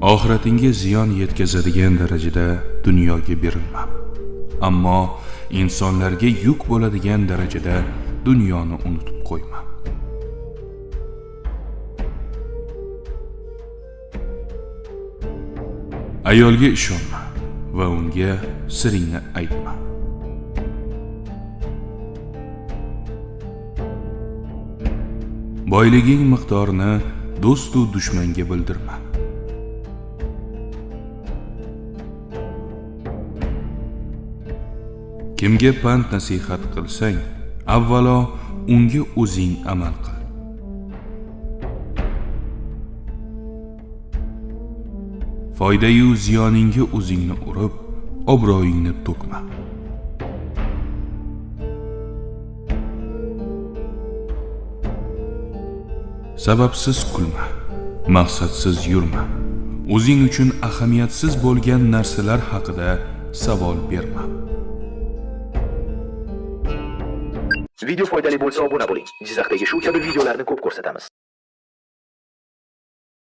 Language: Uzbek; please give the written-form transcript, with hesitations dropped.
Oxiratingga ziyon yetkazadigan darajada dunyoga berilma. Ammo insonlarga yuk bo'ladigan darajada dunyoni unutib qo'yma. Ayolga ishonma va unga siringni aytma. Boyliging miqdorini do'st va dushmanga bildirma. Kimga pand nasihat qilsang, avvalo unga o'zing amal qil. Foyda-yu ziyoningga o'zingni urib, obro'yingni to'kma. Sababsiz kulma, maqsadsiz yurma. O'zing uchun ahamiyatsiz bo'lgan narsalar haqida savol berma. Video foydali bo'lsa obuna bo'ling. Jizzaxdagi shu kabi videolarni ko'p ko'rsatamiz.